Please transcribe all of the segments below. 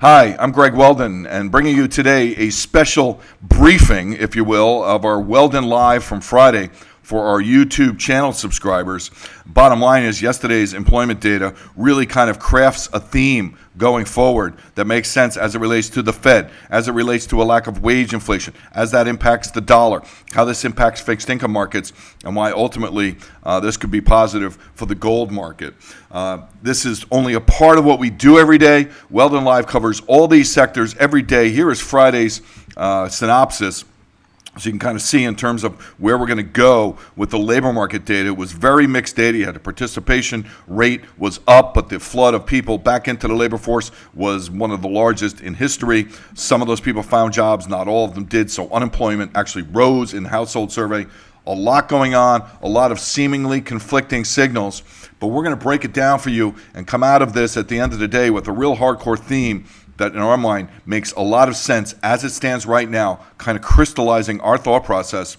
Hi, I'm Greg Weldon, and bringing you today a special briefing, if you will, of our WeldonLIVE from Friday for our YouTube channel subscribers. Bottom line is yesterday's employment data really kind of crafts a theme going forward that makes sense as it relates to the Fed, as it relates to a lack of wage inflation, as that impacts the dollar, how this impacts fixed income markets, and why ultimately this could be positive for the gold market. This is only a part of what we do every day. WeldonLIVE covers all these sectors every day. Here is Friday's synopsis. So you can kind of see in terms of where we're going to go with the labor market data. It was very mixed data. You had the participation rate was up, but the flood of people back into the labor force was one of the largest in history. Some of those people found jobs, not all of them did. So unemployment actually rose in the household survey. A lot going on, a lot of seemingly conflicting signals. But we're going to break it down for you and come out of this at the end of the day with a real hardcore theme that in our mind makes a lot of sense as it stands right now, kind of crystallizing our thought process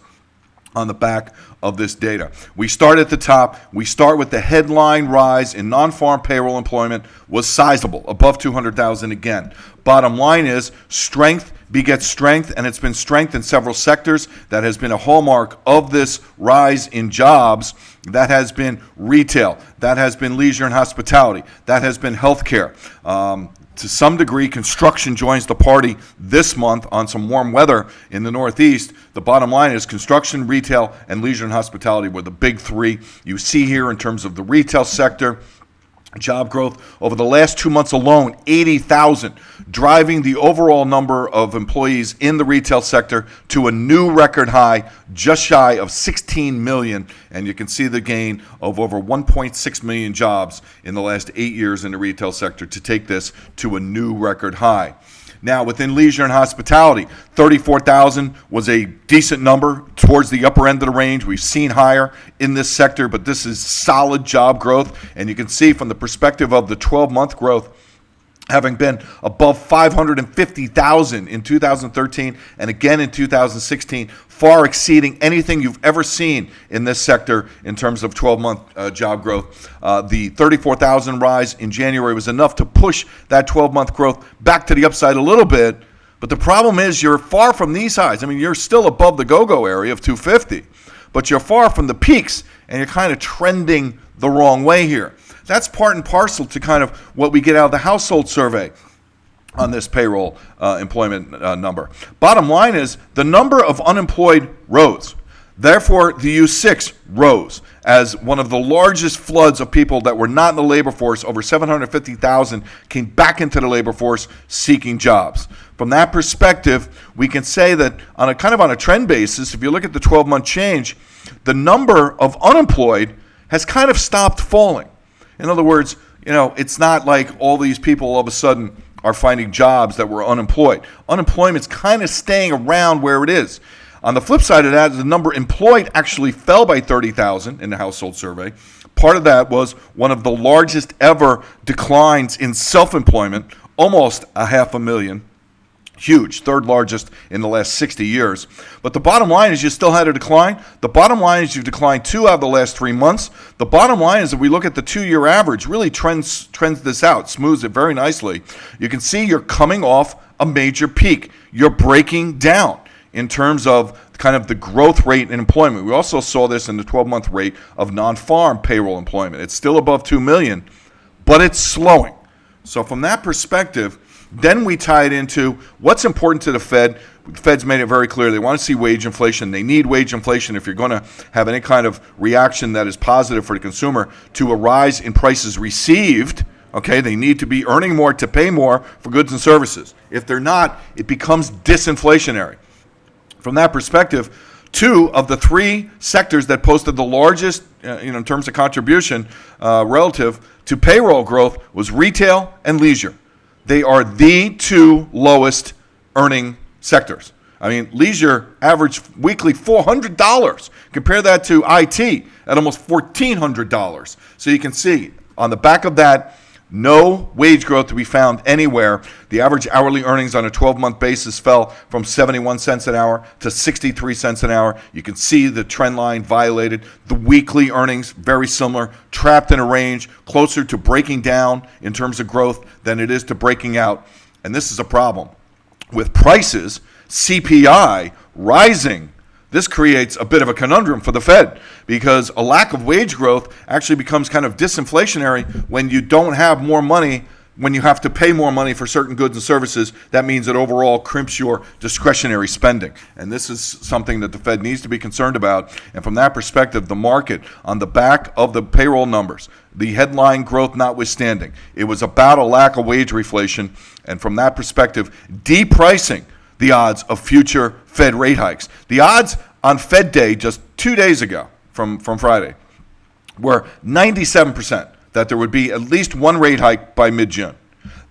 on the back of this data. We start at the top. We start with the headline rise in non-farm payroll employment was sizable, above 200,000 again. Bottom line is strength begets strength, and it's been strength in several sectors. That has been a hallmark of this rise in jobs. That has been retail. That has been leisure and hospitality. That has been healthcare. To some degree, construction joins the party this month on some warm weather in the Northeast. The bottom line is construction, retail, and leisure and hospitality were the big three. You see here in terms of the retail sector, job growth over the last 2 months alone, 80,000, driving the overall number of employees in the retail sector to a new record high, just shy of 16 million. And you can see the gain of over 1.6 million jobs in the last 8 years in the retail sector to take this to a new record high. Now, within leisure and hospitality, 34,000 was a decent number towards the upper end of the range. We've seen higher in this sector, but this is solid job growth. And you can see from the perspective of the 12-month growth, having been above 550,000 in 2013 and again in 2016, far exceeding anything you've ever seen in this sector in terms of 12-month job growth. The 34,000 rise in January was enough to push that 12-month growth back to the upside a little bit, but the problem is you're far from these highs. I mean, you're still above the go-go area of 250, but you're far from the peaks, and you're kind of trending the wrong way here. That's part and parcel to kind of what we get out of the household survey on this payroll employment number. Bottom line is the number of unemployed rose. Therefore, the U6 rose as one of the largest floods of people that were not in the labor force, over 750,000, came back into the labor force seeking jobs. From that perspective, we can say that on a trend basis, if you look at the 12-month change, the number of unemployed has kind of stopped falling. In other words, it's not like all these people all of a sudden are finding jobs that were unemployed. Unemployment's kind of staying around where it is. On the flip side of that, the number employed actually fell by 30,000 in the household survey. Part of that was one of the largest ever declines in self-employment, almost 500,000. Huge, third largest in the last 60 years. But the bottom line is you still had a decline. The bottom line is you've declined 2 out of the last 3 months. The bottom line is if we look at the 2-year average, really trends this out, smooths it very nicely. You can see you're coming off a major peak. You're breaking down in terms of kind of the growth rate in employment. We also saw this in the 12-month rate of non-farm payroll employment. It's still above 2 million, but it's slowing. So from that perspective, then we tie it into what's important to the Fed. The Fed's made it very clear they want to see wage inflation. They need wage inflation if you're going to have any kind of reaction that is positive for the consumer to a rise in prices received. Okay, they need to be earning more to pay more for goods and services. If they're not, it becomes disinflationary. From that perspective, 2 of the 3 sectors that posted the largest, in terms of contribution relative to payroll growth was retail and leisure. They are the 2 lowest earning sectors. I mean, leisure averaged weekly $400. Compare that to IT at almost $1,400. So you can see on the back of that, no wage growth to be found anywhere. The average hourly earnings on a 12-month basis fell from 71 cents an hour to 63 cents an hour. You can see the trend line violated. The weekly earnings, very similar, trapped in a range closer to breaking down in terms of growth than it is to breaking out. and this is a problem. With prices, CPI rising, this creates a bit of a conundrum for the Fed because a lack of wage growth actually becomes kind of disinflationary when you don't have more money, when you have to pay more money for certain goods and services. That means it overall crimps your discretionary spending. And this is something that the Fed needs to be concerned about. And from that perspective, the market, on the back of the payroll numbers, the headline growth notwithstanding, it was about a lack of wage reflation. And from that perspective, depricing the odds of future Fed rate hikes. The odds on Fed Day just 2 days ago from Friday were 97% that there would be at least one rate hike by mid-June.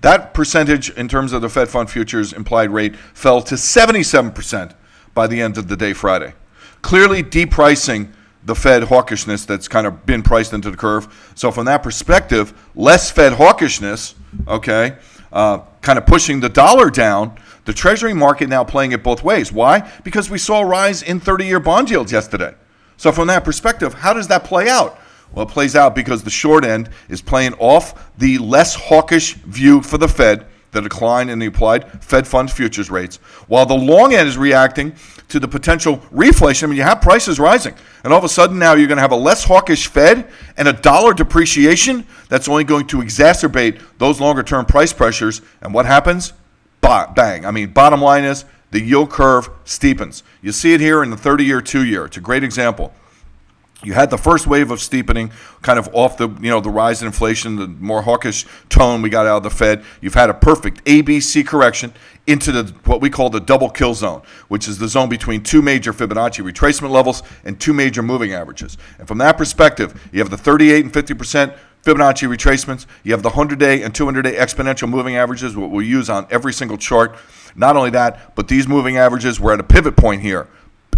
That percentage in terms of the Fed Fund Futures implied rate fell to 77% by the end of the day Friday. Clearly depricing the Fed hawkishness that's kind of been priced into the curve. So from that perspective, less Fed hawkishness, okay, kind of pushing the dollar down. The Treasury market now playing it both ways. Why? Because we saw a rise in 30-year bond yields yesterday. So from that perspective, how does that play out? Well, it plays out because the short end is playing off the less hawkish view for the Fed, the decline in the applied Fed funds futures rates, while the long end is reacting to the potential reflation. I mean, you have prices rising, and all of a sudden now you're going to have a less hawkish Fed and a dollar depreciation that's only going to exacerbate those longer-term price pressures. And what happens? Bang. I mean, bottom line is the yield curve steepens. You see it here in the 30-year, 2-year. It's a great example. You had the first wave of steepening kind of off the rise in inflation, the more hawkish tone we got out of the Fed. You've had a perfect ABC correction into what we call the double kill zone, which is the zone between two major Fibonacci retracement levels and two major moving averages. And from that perspective, you have the 38 and 50% Fibonacci retracements. You have the 100-day and 200-day exponential moving averages, what we'll use on every single chart. Not only that, but these moving averages, we're at a pivot point here.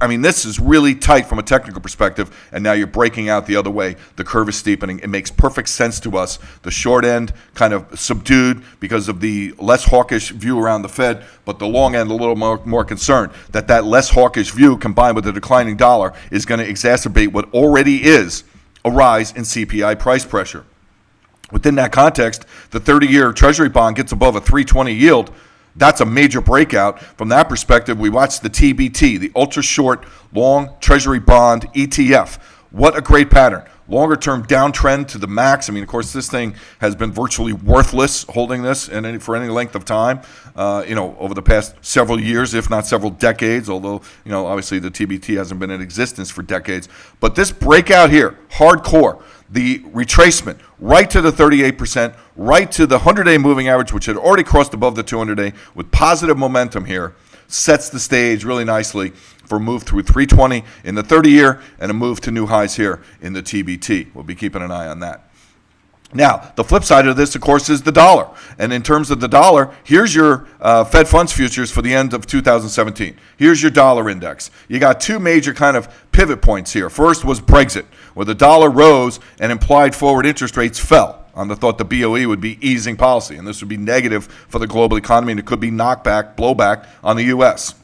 I mean, this is really tight from a technical perspective, and now you're breaking out the other way. The curve is steepening. It makes perfect sense to us. The short end kind of subdued because of the less hawkish view around the Fed, but the long end a little more concerned that less hawkish view combined with the declining dollar is going to exacerbate what already is a rise in CPI price pressure. Within that context, the 30-year Treasury bond gets above a 3.20 yield. That's a major breakout. From that perspective, we watched the TBT, the ultra short long Treasury bond ETF. What a great pattern. Longer term downtrend to the max. I mean, of course, this thing has been virtually worthless holding this for any length of time, over the past several years, if not several decades, although, obviously the TBT hasn't been in existence for decades. But this breakout here, hardcore, the retracement right to the 38%, right to the 100-day moving average, which had already crossed above the 200-day with positive momentum here, sets the stage really nicely for a move through 320 in the 30-year and a move to new highs here in the TBT. We'll be keeping an eye on that. Now, the flip side of this, of course, is the dollar. And in terms of the dollar, here's your Fed funds futures for the end of 2017. Here's your dollar index. You got two major kind of pivot points here. First was Brexit, where the dollar rose and implied forward interest rates fell on the thought the BOE would be easing policy. And this would be negative for the global economy, and it could be blowback on the U.S.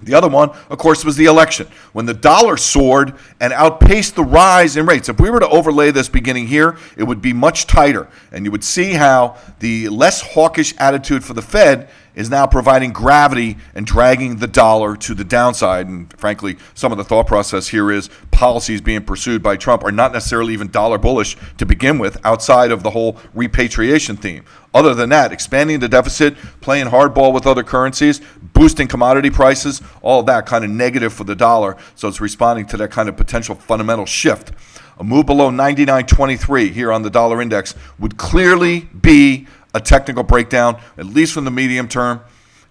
The other one, of course, was the election, when the dollar soared and outpaced the rise in rates. If we were to overlay this beginning here, it would be much tighter. And you would see how the less hawkish attitude for the Fed is now providing gravity and dragging the dollar to the downside. And frankly, some of the thought process here is policies being pursued by Trump are not necessarily even dollar bullish to begin with, outside of the whole repatriation theme. Other than that, expanding the deficit, playing hardball with other currencies, boosting commodity prices, all of that kind of negative for the dollar. So it's responding to that kind of potential fundamental shift. A move below 99.23 here on the dollar index would clearly be a technical breakdown, at least from the medium term,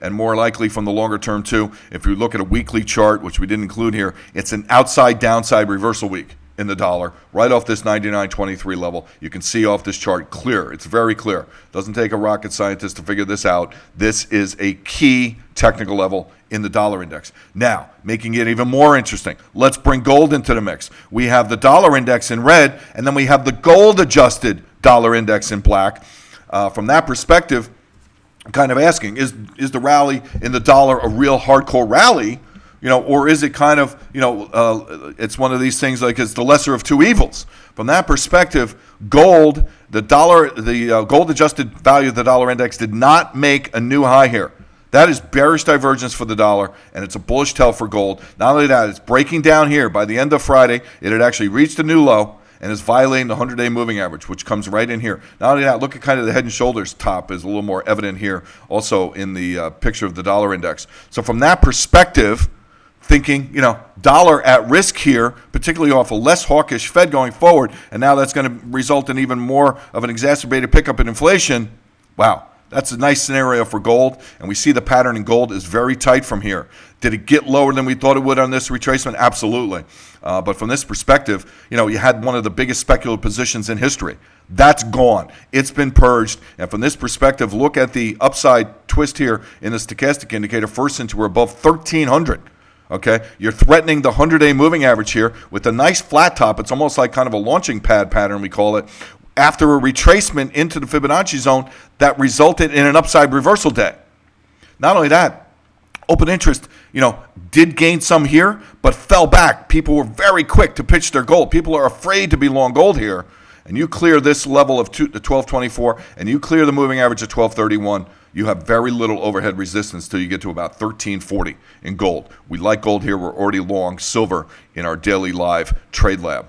and more likely from the longer term too. If you look at a weekly chart, which we didn't include here, it's an outside downside reversal week in the dollar, right off this 99.23 level. You can see off this chart clear. It's very clear. Doesn't take a rocket scientist to figure this out. This is a key technical level in the dollar index. Now, making it even more interesting, let's bring gold into the mix. We have the dollar index in red, and then we have the gold adjusted dollar index in black. From that perspective, I'm kind of asking, is the rally in the dollar a real hardcore rally, or is it kind of, it's one of these things like it's the lesser of two evils. From that perspective, gold, the gold adjusted value of the dollar index did not make a new high here. That is bearish divergence for the dollar, and it's a bullish tell for gold. Not only that, it's breaking down here. By the end of Friday, it had actually reached a new low and is violating the 100-day moving average, which comes right in here. Not only that, look at kind of the head and shoulders top is a little more evident here, also in the picture of the dollar index. So from that perspective, thinking, dollar at risk here, particularly off a less hawkish Fed going forward, and now that's going to result in even more of an exacerbated pickup in inflation. Wow, that's a nice scenario for gold, and we see the pattern in gold is very tight from here. Did it get lower than we thought it would on this retracement? Absolutely. But from this perspective, you had one of the biggest speculative positions in history. That's gone. It's been purged. And from this perspective, look at the upside twist here in the stochastic indicator first since we're above 1,300. Okay, you're threatening the 100-day moving average here with a nice flat top. It's almost like kind of a launching pad pattern, we call it, after a retracement into the Fibonacci zone that resulted in an upside reversal day. Not only that, open interest, did gain some here, but fell back. People were very quick to pitch their gold. People are afraid to be long gold here. And you clear this level of the 1224, and you clear the moving average of 1231, you have very little overhead resistance till you get to about 1340 in gold. We like gold here. We're already long silver in our daily live trade lab.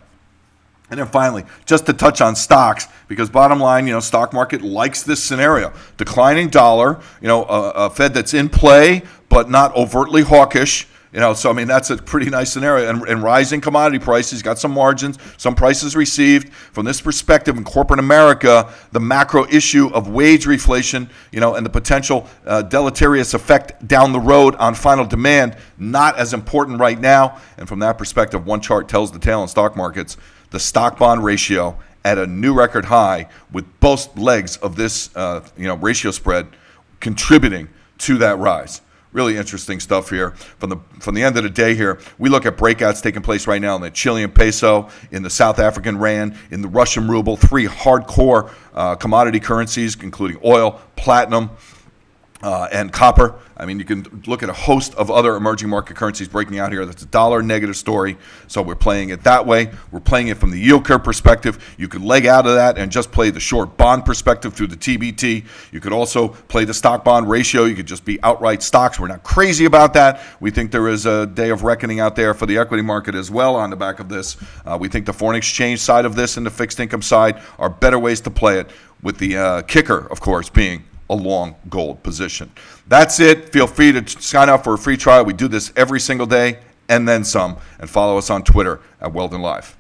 And then finally, just to touch on stocks, because bottom line, stock market likes this scenario. Declining dollar, a Fed that's in play, but not overtly hawkish. So that's a pretty nice scenario. And rising commodity prices, got some margins, some prices received. From this perspective, in corporate America, the macro issue of wage reflation, and the potential deleterious effect down the road on final demand, not as important right now. And from that perspective, one chart tells the tale in stock markets. The stock-bond ratio at a new record high, with both legs of this ratio spread contributing to that rise. Really interesting stuff here. From the end of the day here, we look at breakouts taking place right now in the Chilean peso, in the South African rand, in the Russian ruble, three hardcore commodity currencies, including oil, platinum, and copper. You can look at a host of other emerging market currencies breaking out here. That's a dollar negative story. So we're playing it that way. We're playing it from the yield curve perspective. You could leg out of that and just play the short bond perspective through the TBT. You could also play the stock bond ratio. You could just be outright stocks. We're not crazy about that. We think there is a day of reckoning out there for the equity market as well on the back of this. We think the foreign exchange side of this and the fixed income side are better ways to play it, with the kicker, of course, being a long gold position. That's it. Feel free to sign up for a free trial. We do this every single day and then some. And follow us on Twitter at WeldonLIVE.